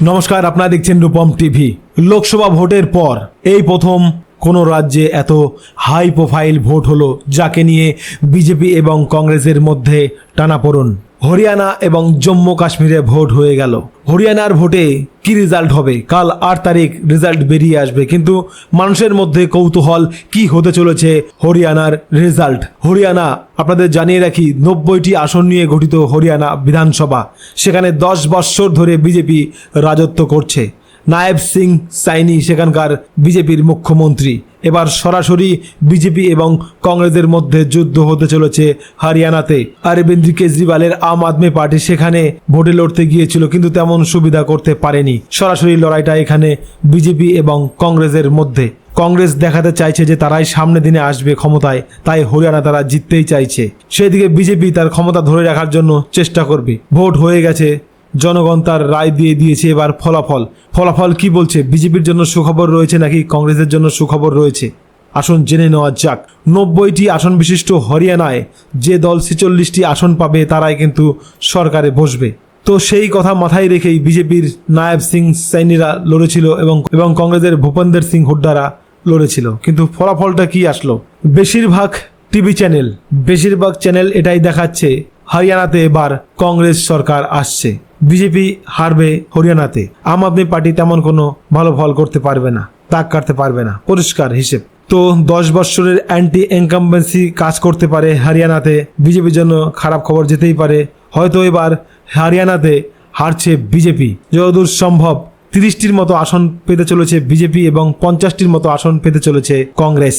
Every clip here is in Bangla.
নমস্কার, আপনারা দেখছেন রূপম টিভি। লোকসভা ভোটের পর এই প্রথম কোনো রাজ্যে এত হাই প্রোফাইল ভোট হলো, যাকে নিয়ে বিজেপি এবং কংগ্রেসের মধ্যে টানাপোড়েন। হরিয়ানা এবং জম্মু কাশ্মীরে ভোট হয়ে গেল। হরিয়ানার ভোটে কি রেজাল্ট হবে? কাল 8 তারিখ রেজাল্ট বেরিয়ে আসবে, কিন্তু মানুষের মধ্যে কৌতূহল কি হতে চলেছে হরিয়ানার রেজাল্ট। হরিয়ানা আপনাদের জানিয়ে রাখি, 90টি আসন নিয়ে গঠিত হরিয়ানা বিধানসভা। সেখানে 10 বৎসর ধরে বিজেপি রাজত্ব করছে। নায়েব সিং সাইনি সেখানকার বিজেপির মুখ্যমন্ত্রী। এবার সরাসরি বিজেপি এবং কংগ্রেসের মধ্যে যুদ্ধ হতে চলেছে হরিয়ানাতে। অরবিন্দ কেজরিওয়ালের আম আদমি পার্টি সেখানে ভোটে লড়তে গিয়েছিল, কিন্তু তেমন সুবিধা করতে পারেনি। সরাসরি লড়াইটা এখানে বিজেপি এবং কংগ্রেসের মধ্যে। কংগ্রেস দেখাতে চাইছে যে তারাই সামনে দিনে আসবে ক্ষমতায়, তাই হরিয়ানা তারা জিততেই চাইছে। সেদিকে বিজেপি তার ক্ষমতা ধরে রাখার জন্য চেষ্টা করবে। ভোট হয়ে গেছে, জনগণ তার রায় দিয়ে দিয়েছে। এবার ফলাফল কি বলছে? বিজেপির জন্য সুখবর রয়েছে নাকি কংগ্রেসের জন্য সুখবর রয়েছে? আসুন জেনে নেওয়া যাক। 90টি আসন বিশিষ্ট হরিয়ানায় যে দল 46টি আসন পাবে তারাই কিন্তু সরকারে বসবে। তো সেই কথা মাথায় রেখেই বিজেপির নায়েব সিং সাইনিরা লড়েছিল এবং কংগ্রেসের ভূপেন্দর সিং হুড্ডারা লড়েছিল। কিন্তু ফলাফলটা কি আসলো? বেশিরভাগ চ্যানেল এটাই দেখাচ্ছে, হরিয়ানাতে এবার কংগ্রেস সরকার আসছে, বিজেপি হারবে হরিয়ানাতে। আম আদমি পার্টি তেমন কোনো ভালো ফল করতে পারবে না, তাক কাটতে পারবে না, পরিষ্কার হিসেব। তো 10 বৎসরের অ্যান্টি ইনকামবেন্সি কাজ করতে পারে হরিয়ানাতে। বিজেপির জন্য খারাপ খবর যেতেই পারে। হয়তো এবার হরিয়ানাতে হারছে বিজেপি। যতদূর সম্ভব 30টির মতো আসন পেতে চলেছে বিজেপি এবং 50টির মতো আসন পেতে চলেছে কংগ্রেস।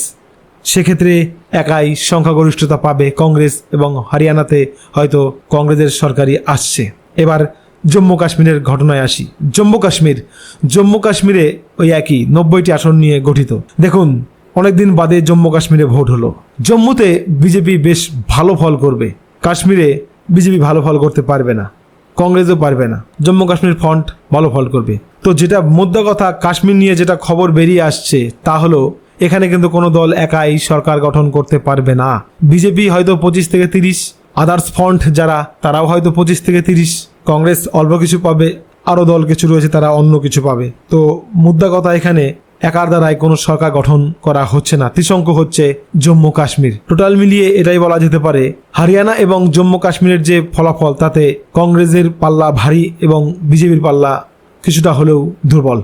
সেক্ষেত্রে একাই সংখ্যাগরিষ্ঠতা পাবে কংগ্রেস এবং হরিয়ানাতে হয়তো কংগ্রেসের সরকারই আসছে। এবার জম্মু কাশ্মীরের ঘটনায় আসি। জম্মু কাশ্মীরে ওই একই 90টি আসন নিয়ে গঠিত। দেখুন, অনেকদিন বাদে জম্মু কাশ্মীরে ভোট হলো। জম্মুতে বিজেপি বেশ ভালো ফল করবে, কাশ্মীরে বিজেপি ভালো ফল করতে পারবে না, কংগ্রেসও পারবে না। জম্মু কাশ্মীর ফ্রন্ট ভালো ফল করবে। তো যেটা মুদ্রা কথা, কাশ্মীর নিয়ে যেটা খবর বেরিয়ে আসছে তা হলো, এখানে কিন্তু কোনো দল একাই সরকার গঠন করতে পারবে না। বিজেপি হয়তো 25 থেকে 30, আদার্স ফ্রন্ট যারা তারাও হয়তো 25 থেকে 30, কংগ্রেস অল্প কিছু পাবে, আরও দল কিছু রয়েছে তারা অন্য কিছু পাবে। তো মুদ্রা কথা, এখানে একার দ্বারাই কোনো সরকার গঠন করা হচ্ছে না, ত্রিশঙ্ক হচ্ছে জম্মু কাশ্মীর। টোটাল মিলিয়ে এটাই বলা যেতে পারে, হরিয়ানা এবং জম্মু কাশ্মীরের যে ফলাফল তাতে কংগ্রেসের পাল্লা ভারী এবং বিজেপির পাল্লা কিছুটা হলেও দুর্বল।